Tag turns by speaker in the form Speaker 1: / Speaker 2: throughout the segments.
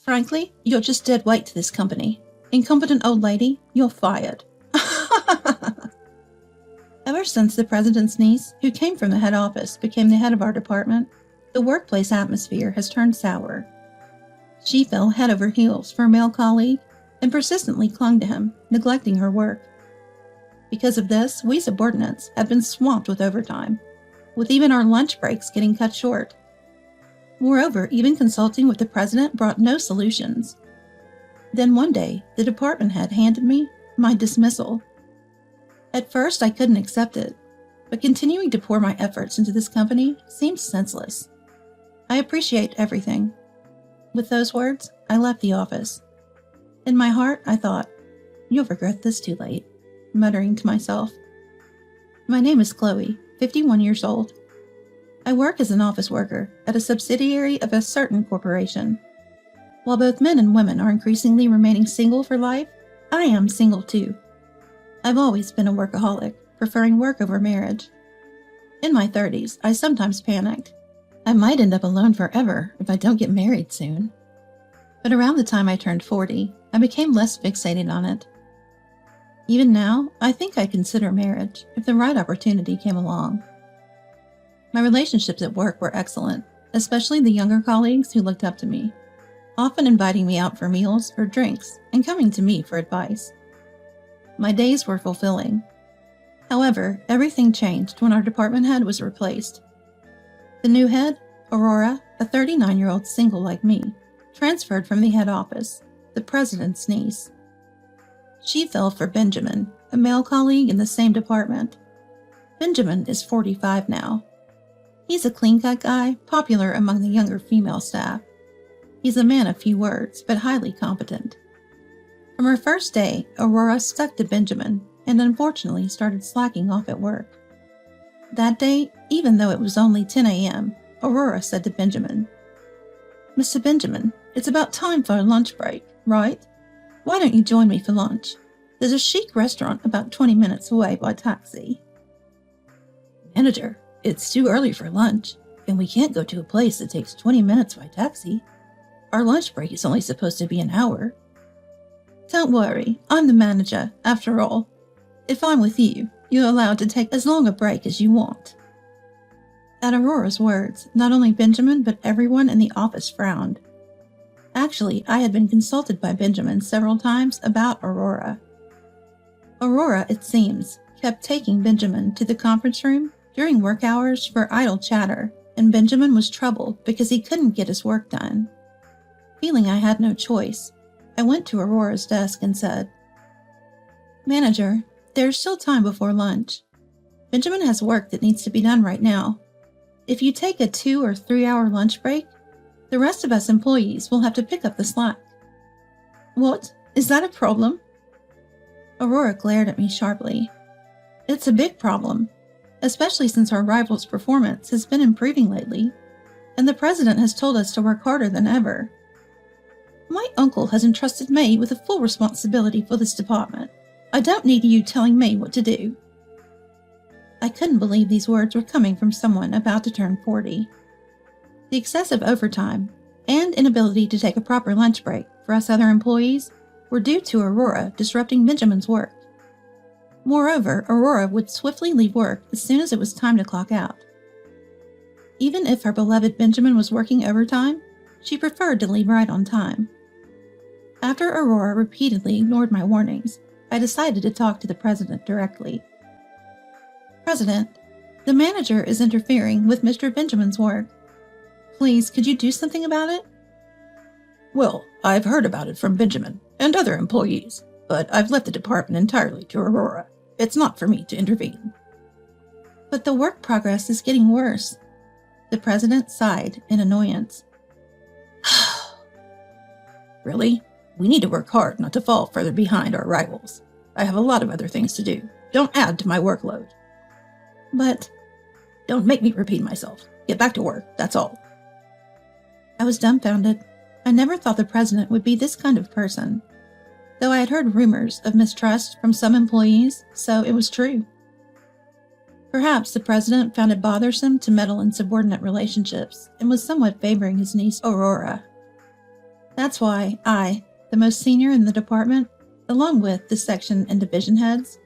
Speaker 1: Frankly, you're just dead weight to this company. Incompetent old lady, you're fired. Ever since the president's niece, who came from the head office, became the head of our department, the workplace atmosphere has turned sour. She fell head over heels for a male colleague and persistently clung to him, neglecting her work. Because of this, we subordinates have been swamped with overtime, with even our lunch breaks getting cut short. Moreover, even consulting with the president brought no solutions. Then one day, the department head handed me my dismissal. At first, I couldn't accept it, but continuing to pour my efforts into this company seemed senseless. I appreciate everything. With those words, I left the office. In my heart, I thought, you'll regret this too late, muttering to myself. My name is Chloe, 51 years old. I work as an office worker at a subsidiary of a certain corporation. While both men and women are increasingly remaining single for life, I am single too. I've always been a workaholic, preferring work over marriage. In my 30s, I sometimes panicked. I might end up alone forever if I don't get married soon. But around the time I turned 40, I became less fixated on it. Even now, I think I'd consider marriage if the right opportunity came along. My relationships at work were excellent, especially the younger colleagues who looked up to me, often inviting me out for meals or drinks and coming to me for advice. My days were fulfilling. However, everything changed when our department head was replaced. The new head, Aurora, a 39-year-old single like me, transferred from the head office, the president's niece. She fell for Benjamin, a male colleague in the same department. Benjamin is 45 now. He's a clean-cut guy, popular among the younger female staff. He's a man of few words, but highly competent. From her first day, Aurora stuck to Benjamin and unfortunately started slacking off at work. That day, even though it was only 10 a.m., Aurora said to Benjamin, "Mr. Benjamin, it's about time for a lunch break, right? Why don't you join me for lunch? There's a chic restaurant about 20 minutes away by taxi." "Manager, it's too early for lunch, and we can't go to a place that takes 20 minutes by taxi. Our lunch break is only supposed to be an hour." "Don't worry, I'm the manager, after all. If I'm with you, you're allowed to take as long a break as you want." At Aurora's words, not only Benjamin but everyone in the office frowned. Actually, I had been consulted by Benjamin several times about Aurora. Aurora, it seems, kept taking Benjamin to the conference room during work hours for idle chatter, and Benjamin was troubled because he couldn't get his work done. Feeling I had no choice, I went to Aurora's desk and said, "Manager, there's still time before lunch. Benjamin has work that needs to be done right now. If you take a 2 or 3 hour lunch break, the rest of us employees will have to pick up the slack." "What? Is that a problem?" Aurora glared at me sharply. "It's a big problem, especially since our rival's performance has been improving lately, and the president has told us to work harder than ever. My uncle has entrusted me with the full responsibility for this department. I don't need you telling me what to do." I couldn't believe these words were coming from someone about to turn 40. The excessive overtime and inability to take a proper lunch break for us other employees were due to Aurora disrupting Benjamin's work. Moreover, Aurora would swiftly leave work as soon as it was time to clock out. Even if her beloved Benjamin was working overtime, she preferred to leave right on time. After Aurora repeatedly ignored my warnings, I decided to talk to the president directly. "President, the manager is interfering with Mr. Benjamin's work. Please, could you do something about it?"
Speaker 2: "Well, I've heard about it from Benjamin and other employees, but I've left the department entirely to Aurora. It's not for me to intervene."
Speaker 1: "But the work progress is getting worse." The president sighed in annoyance.
Speaker 2: "Really? We need to work hard not to fall further behind our rivals. I have a lot of other things to do. Don't add to my workload."
Speaker 1: "But..."
Speaker 2: "Don't make me repeat myself. Get back to work, that's all."
Speaker 1: I was dumbfounded. I never thought the president would be this kind of person. Though I had heard rumors of mistrust from some employees, so it was true. Perhaps the president found it bothersome to meddle in subordinate relationships and was somewhat favoring his niece Aurora. That's why I, the most senior in the department, along with the section and division heads,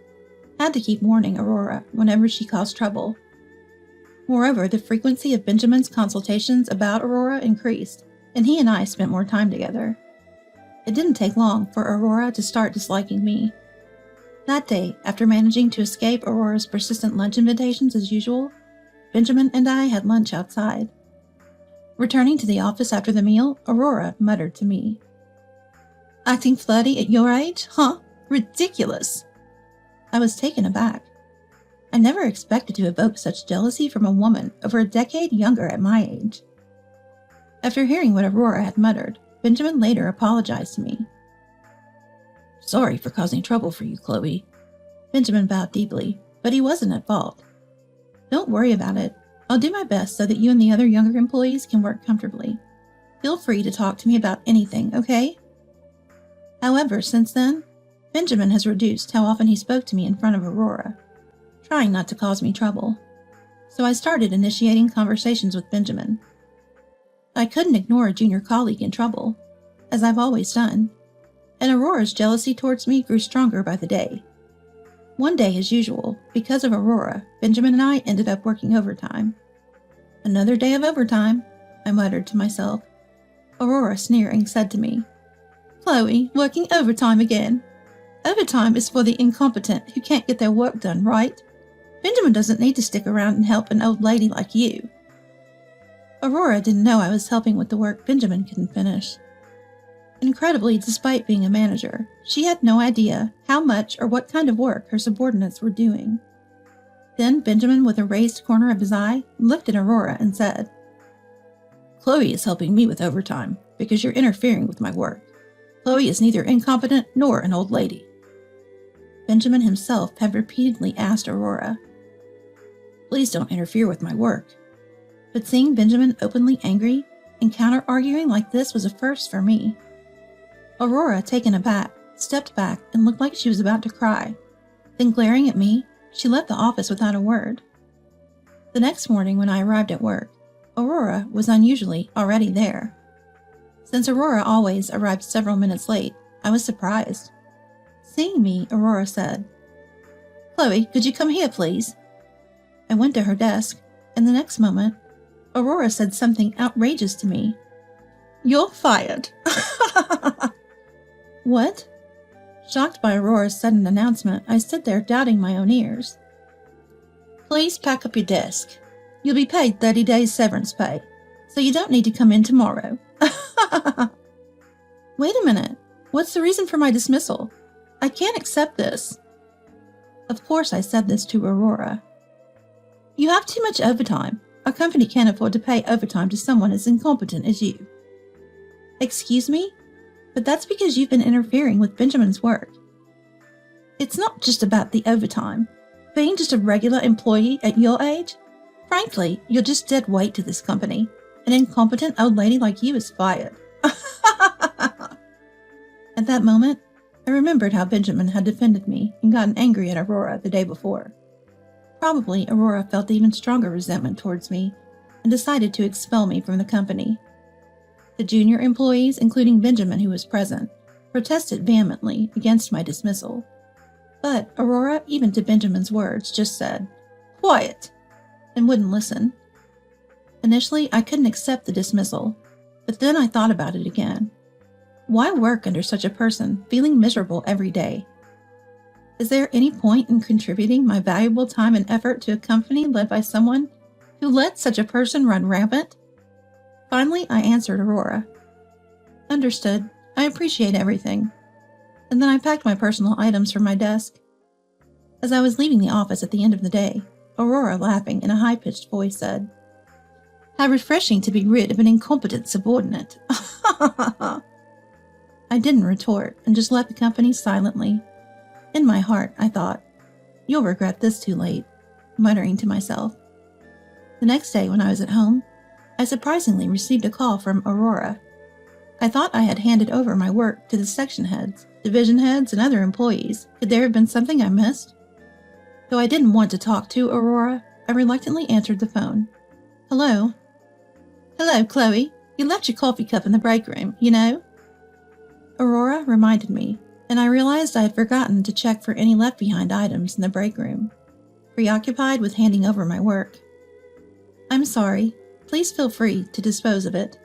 Speaker 1: had to keep warning Aurora whenever she caused trouble. Moreover, the frequency of Benjamin's consultations about Aurora increased, and he and I spent more time together. It didn't take long for Aurora to start disliking me. That day, after managing to escape Aurora's persistent lunch invitations as usual, Benjamin and I had lunch outside. Returning to the office after the meal, Aurora muttered to me, "Acting flirty at your age? Huh? Ridiculous!" I was taken aback. I never expected to evoke such jealousy from a woman over a decade younger at my age. After hearing what Aurora had muttered, Benjamin later apologized to me.
Speaker 2: "Sorry for causing trouble for you, Chloe."
Speaker 1: Benjamin bowed deeply, but he wasn't at fault. "Don't worry about it. I'll do my best so that you and the other younger employees can work comfortably. Feel free to talk to me about anything, okay?" However, since then, Benjamin has reduced how often he spoke to me in front of Aurora, trying not to cause me trouble. So I started initiating conversations with Benjamin. I couldn't ignore a junior colleague in trouble, as I've always done, and Aurora's jealousy towards me grew stronger by the day. One day, as usual, because of Aurora, Benjamin and I ended up working overtime. "Another day of overtime," I muttered to myself. Aurora, sneering, said to me, "Chloe, working overtime again. Overtime is for the incompetent who can't get their work done, right? Benjamin doesn't need to stick around and help an old lady like you." Aurora didn't know I was helping with the work Benjamin couldn't finish. Incredibly, despite being a manager, she had no idea how much or what kind of work her subordinates were doing. Then Benjamin, with a raised corner of his eye, looked at Aurora and said,
Speaker 2: "Chloe is helping me with overtime because you're interfering with my work. Chloe is neither incompetent nor an old lady."
Speaker 1: Benjamin himself had repeatedly asked Aurora,
Speaker 2: "Please don't interfere with my work."
Speaker 1: but seeing Benjamin openly angry and counter-arguing like this was a first for me. Aurora, taken aback, stepped back and looked like she was about to cry. Then glaring at me, she left the office without a word. The next morning when I arrived at work, Aurora was unusually already there. Since Aurora always arrived several minutes late, I was surprised. Seeing me, Aurora said, "Chloe, could you come here, please?" I went to her desk, and the next moment, Aurora said something outrageous to me. "You're fired." What? Shocked by Aurora's sudden announcement, I stood there doubting my own ears. "Please pack up your desk. You'll be paid 30 days severance pay, so you don't need to come in tomorrow." Wait a minute. What's the reason for my dismissal? I can't accept this. Of course I said this to Aurora. "You have too much overtime. Our company can't afford to pay overtime to someone as incompetent as you." "Excuse me? But that's because you've been interfering with Benjamin's work." "It's not just about the overtime. Being just a regular employee at your age? Frankly, you're just dead weight to this company. An incompetent old lady like you is fired." At that moment, I remembered how Benjamin had defended me and gotten angry at Aurora the day before. Probably Aurora felt even stronger resentment towards me and decided to expel me from the company. The junior employees, including Benjamin, who was present, protested vehemently against my dismissal. But Aurora, even to Benjamin's words, just said, "Quiet," and wouldn't listen. Initially, I couldn't accept the dismissal, but then I thought about it again. Why work under such a person, feeling miserable every day? Is there any point in contributing my valuable time and effort to a company led by someone who let such a person run rampant? Finally, I answered Aurora. "Understood. I appreciate everything." And then I packed my personal items from my desk. As I was leaving the office at the end of the day, Aurora, laughing in a high-pitched voice, said, "How refreshing to be rid of an incompetent subordinate." I didn't retort and just left the company silently. In my heart, I thought, "You'll regret this too late," muttering to myself. The next day when I was at home, I surprisingly received a call from Aurora. I thought I had handed over my work to the section heads, division heads, and other employees. Could there have been something I missed? Though I didn't want to talk to Aurora, I reluctantly answered the phone. "Hello?" "Hello, Chloe. You left your coffee cup in the break room, you know. Aurora reminded me, and I realized I had forgotten to check for any left-behind items in the break room, preoccupied with handing over my work. "I'm sorry. Please feel free to dispose of it."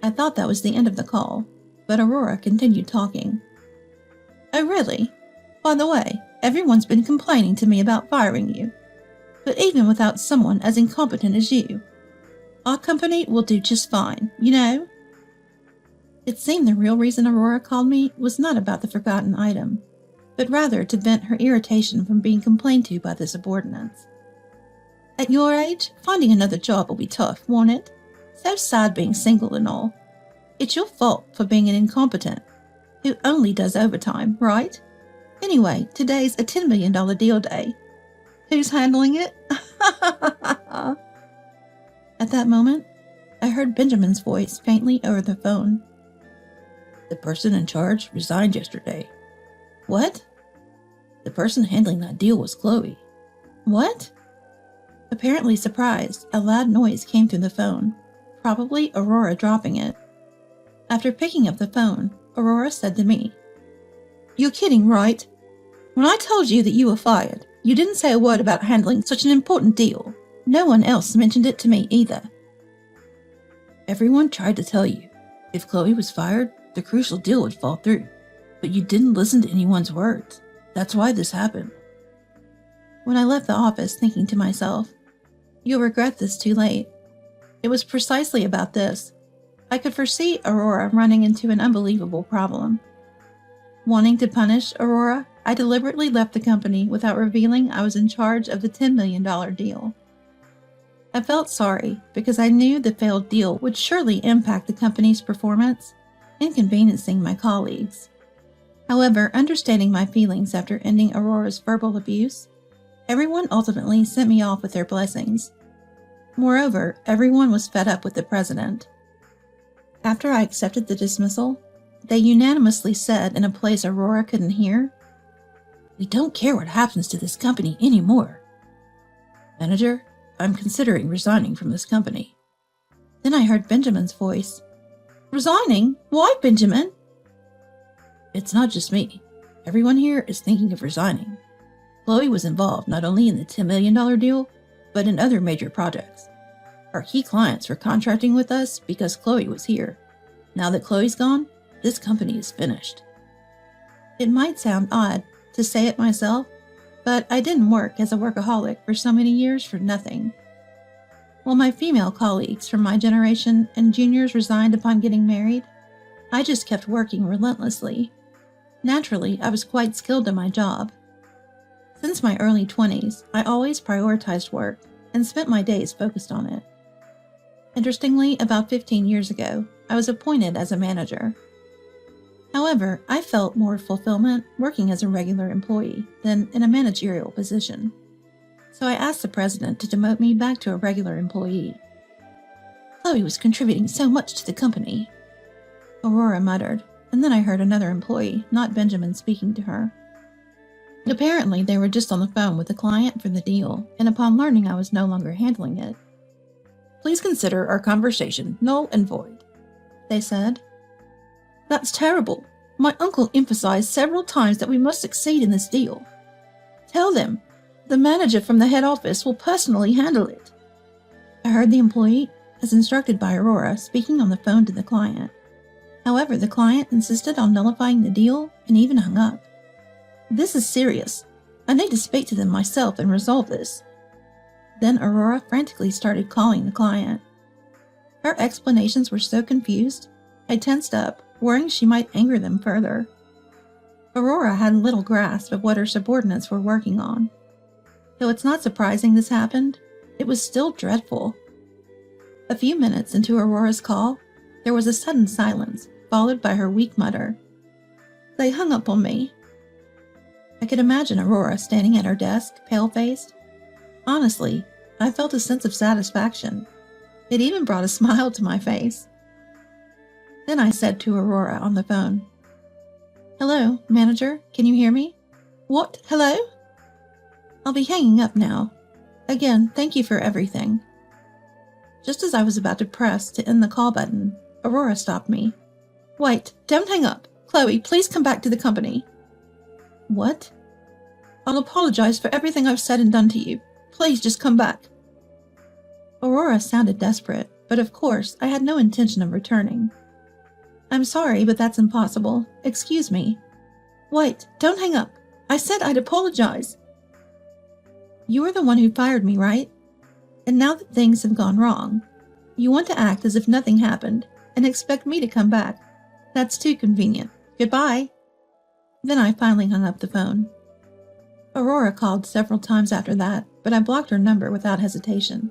Speaker 1: I thought that was the end of the call, but Aurora continued talking. "Oh, really? By the way, everyone's been complaining to me about firing you. But even without someone as incompetent as you, our company will do just fine, you know?" It seemed the real reason Aurora called me was not about the forgotten item, but rather to vent her irritation from being complained to by the subordinates. "At your age, finding another job will be tough, won't it? So sad being single and all. It's your fault for being an incompetent who only does overtime, right? Anyway, today's a $10 million deal day. Who's handling it?" At that moment, I heard Benjamin's voice faintly over the phone.
Speaker 2: "The person in charge resigned yesterday."
Speaker 1: "What?
Speaker 2: "The person handling that deal was Chloe."
Speaker 1: What?" Apparently surprised, a loud noise came through the phone, probably Aurora dropping it. After picking up the phone, Aurora said to me, "You're kidding, right? When I told you that you were fired, you didn't say a word about handling such an important deal. No one else mentioned it to me either."
Speaker 2: "Everyone tried to tell you. If Chloe was fired, the crucial deal would fall through. But you didn't listen to anyone's words. That's why this happened."
Speaker 1: When I left the office thinking to myself, "You'll regret this too late." It was precisely about this. I could foresee Aurora running into an unbelievable problem. Wanting to punish Aurora, I deliberately left the company without revealing I was in charge of the $10 million deal. I felt sorry because I knew the failed deal would surely impact the company's performance, inconveniencing my colleagues. However, understanding my feelings after ending Aurora's verbal abuse, everyone ultimately sent me off with their blessings. Moreover, everyone was fed up with the president. After I accepted the dismissal, they unanimously said in a place Aurora couldn't hear,
Speaker 2: "We don't care what happens to this company anymore. Manager, I'm considering resigning from this company."
Speaker 1: Then I heard Benjamin's voice. "Resigning? Why, Benjamin?"
Speaker 2: "It's not just me. Everyone here is thinking of resigning. Chloe was involved not only in the $10 million deal, but in other major projects. Our key clients were contracting with us because Chloe was here. Now that Chloe's gone, this company is finished."
Speaker 1: It might sound odd to say it myself, but I didn't work as a workaholic for so many years for nothing. While my female colleagues from my generation and juniors resigned upon getting married, I just kept working relentlessly. Naturally, I was quite skilled in my job. Since my early 20s, I always prioritized work and spent my days focused on it. Interestingly, about 15 years ago, I was appointed as a manager. However, I felt more fulfillment working as a regular employee than in a managerial position. So I asked the president to demote me back to a regular employee. "Chloe was contributing so much to the company," Aurora muttered, and then I heard another employee, not Benjamin, speaking to her. Apparently, they were just on the phone with the client for the deal, and upon learning I was no longer handling it,
Speaker 2: "Please consider our conversation null and void,"
Speaker 1: they said. "That's terrible. My uncle emphasized several times that we must succeed in this deal. Tell them the manager from the head office will personally handle it." I heard the employee, as instructed by Aurora, speaking on the phone to the client. However, the client insisted on nullifying the deal and even hung up. "This is serious. I need to speak to them myself and resolve this." Then Aurora frantically started calling the client. Her explanations were so confused, I tensed up, worrying she might anger them further. Aurora had little grasp of what her subordinates were working on. Though it's not surprising this happened, it was still dreadful. A few minutes into Aurora's call, there was a sudden silence, followed by her weak mutter. "They hung up on me." I could imagine Aurora standing at her desk, pale-faced. Honestly, I felt a sense of satisfaction. It even brought a smile to my face. Then I said to Aurora on the phone, "Hello, manager, can you hear me?" "What? Hello?" "I'll be hanging up now. Again, thank you for everything." Just as I was about to press to end the call button, Aurora stopped me. Wait, don't hang up. Chloe, please come back to the company. What? I'll apologize for everything I've said and done to you. Please just come back. Aurora sounded desperate, but of course I had no intention of returning. I'm sorry, but that's impossible. Excuse me. Wait, don't hang up. I said I'd apologize. You are the one who fired me, right? And now that things have gone wrong, you want to act as if nothing happened and expect me to come back. That's too convenient. Goodbye. Then I finally hung up the phone. Aurora called several times after that, but I blocked her number without hesitation.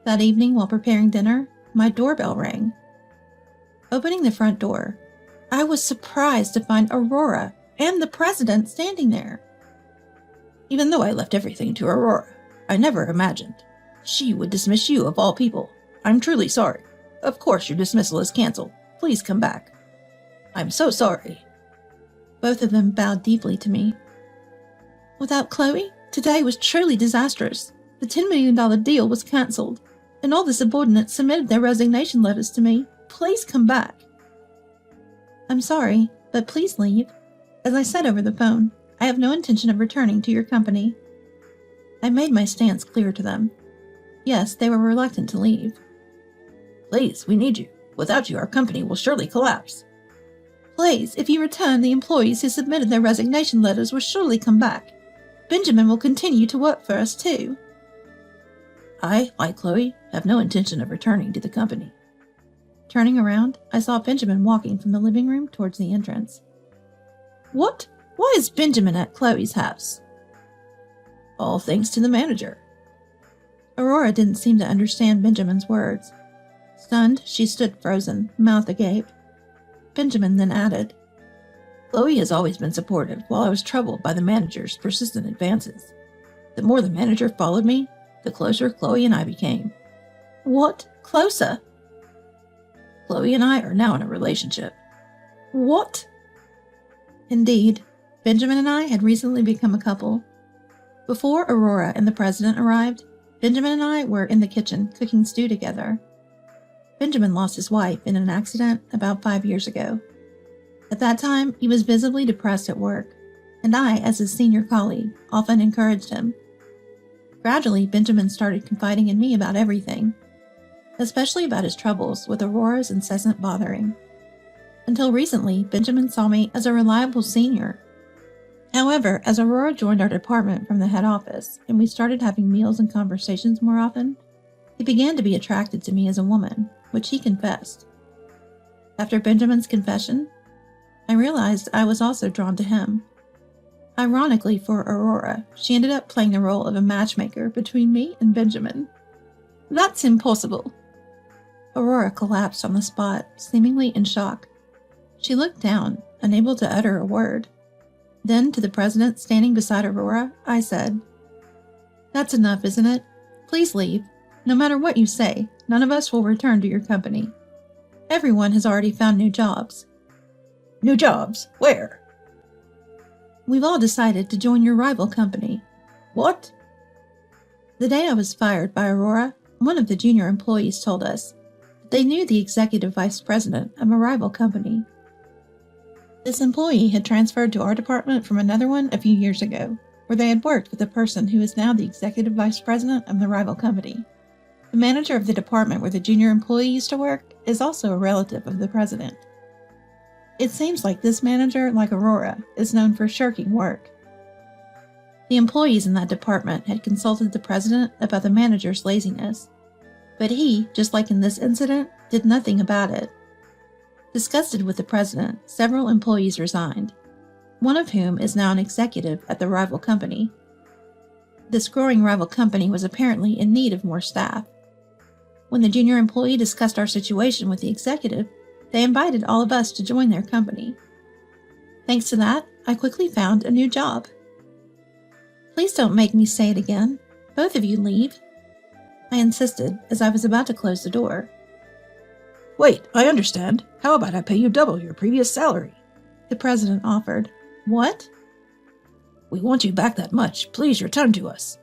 Speaker 1: That evening, while preparing dinner, my doorbell rang. Opening the front door, I was surprised to find Aurora and the president standing there. Even though I left everything to Aurora, I never imagined she would dismiss you of all people. I'm truly sorry. Of course your dismissal is canceled. Please come back. I'm so sorry. Both of them bowed deeply to me. Without Chloe, today was truly disastrous. The $10 million deal was cancelled, and all the subordinates submitted their resignation letters to me. Please come back. I'm sorry, but please leave. As I said over the phone, I have no intention of returning to your company. I made my stance clear to them. Yes, they were reluctant to leave. Please, we need you. Without you, our company will surely collapse. Please, if you return, the employees who submitted their resignation letters will surely come back. Benjamin will continue to work for us too. I, like Chloe, have no intention of returning to the company. Turning around, I saw Benjamin walking from the living room towards the entrance. What? Why is Benjamin at Chloe's house? All thanks to the manager. Aurora didn't seem to understand Benjamin's words. Stunned, she stood frozen, mouth agape. Benjamin then added, Chloe has always been supportive while I was troubled by the manager's persistent advances. The more the manager followed me, the closer Chloe and I became. What? Closer? Chloe and I are now in a relationship. What? Indeed, Benjamin and I had recently become a couple. Before Aurora and the president arrived, Benjamin and I were in the kitchen cooking stew together. Benjamin lost his wife in an accident about 5 years ago. At that time, he was visibly depressed at work, and I, as his senior colleague, often encouraged him. Gradually, Benjamin started confiding in me about everything, especially about his troubles with Aurora's incessant bothering. Until recently, Benjamin saw me as a reliable senior. However, as Aurora joined our department from the head office and we started having meals and conversations more often, he began to be attracted to me as a woman, which he confessed. After Benjamin's confession, I realized I was also drawn to him. Ironically for Aurora, she ended up playing the role of a matchmaker between me and Benjamin. That's impossible. Aurora collapsed on the spot, seemingly in shock. She looked down, unable to utter a word. Then, to the president standing beside Aurora, I said, That's enough, isn't it? Please leave. No matter what you say, none of us will return to your company. Everyone has already found new jobs. New jobs? Where? We've all decided to join your rival company. What? The day I was fired by Aurora, one of the junior employees told us that they knew the executive vice president of a rival company. This employee had transferred to our department from another one a few years ago, where they had worked with the person who is now the executive vice president of the rival company. The manager of the department where the junior employee used to work is also a relative of the president. It seems like this manager, like Aurora, is known for shirking work. The employees in that department had consulted the president about the manager's laziness, but he, just like in this incident, did nothing about it. Disgusted with the president, several employees resigned, one of whom is now an executive at the rival company. This growing rival company was apparently in need of more staff. When the junior employee discussed our situation with the executive, they invited all of us to join their company. Thanks to that, I quickly found a new job. Please don't make me say it again. Both of you leave. I insisted as I was about to close the door. Wait, I understand. How about I pay you double your previous salary? The president offered. What? We want you back that much. Please return to us.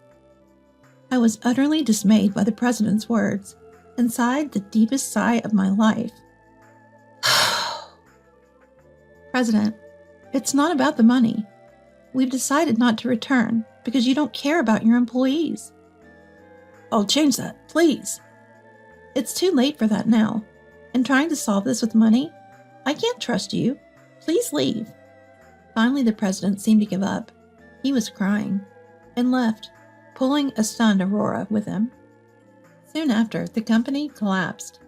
Speaker 1: I was utterly dismayed by the president's words and sighed the deepest sigh of my life. President, it's not about the money. We've decided not to return because you don't care about your employees.
Speaker 2: I'll change that, please.
Speaker 1: It's too late for that now. And trying to solve this with money? I can't trust you. Please leave. Finally, the president seemed to give up. He was crying and left, pulling a stunned Aurora with him. Soon after, the company collapsed.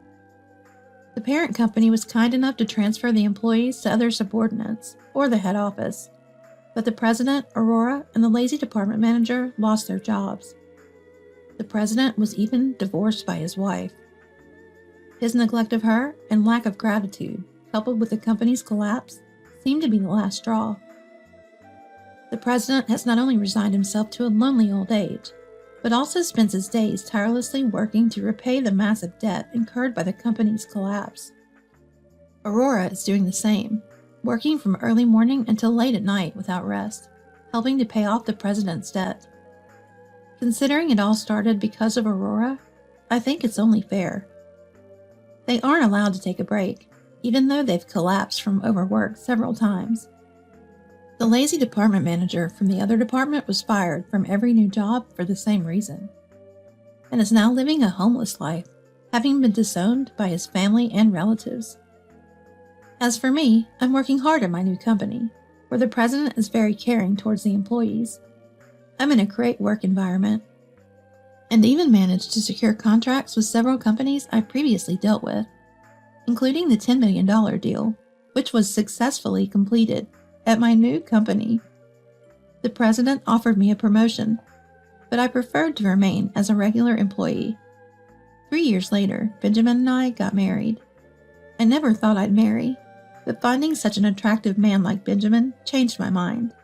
Speaker 1: The parent company was kind enough to transfer the employees to other subordinates or the head office, but the president, Aurora, and the lazy department manager lost their jobs. The president was even divorced by his wife. His neglect of her and lack of gratitude, coupled with the company's collapse, seemed to be the last straw. The president has not only resigned himself to a lonely old age, but also spends his days tirelessly working to repay the massive debt incurred by the company's collapse. Aurora is doing the same, working from early morning until late at night without rest, helping to pay off the president's debt. Considering it all started because of Aurora, I think it's only fair. They aren't allowed to take a break, even though they've collapsed from overwork several times. The lazy department manager from the other department was fired from every new job for the same reason, and is now living a homeless life, having been disowned by his family and relatives. As for me, I'm working hard at my new company, where the president is very caring towards the employees. I'm in a great work environment, and even managed to secure contracts with several companies I previously dealt with, including the $10 million deal, which was successfully completed at my new company. The president offered me a promotion, but I preferred to remain as a regular employee. 3 years later, Benjamin and I got married. I never thought I'd marry, but finding such an attractive man like Benjamin changed my mind.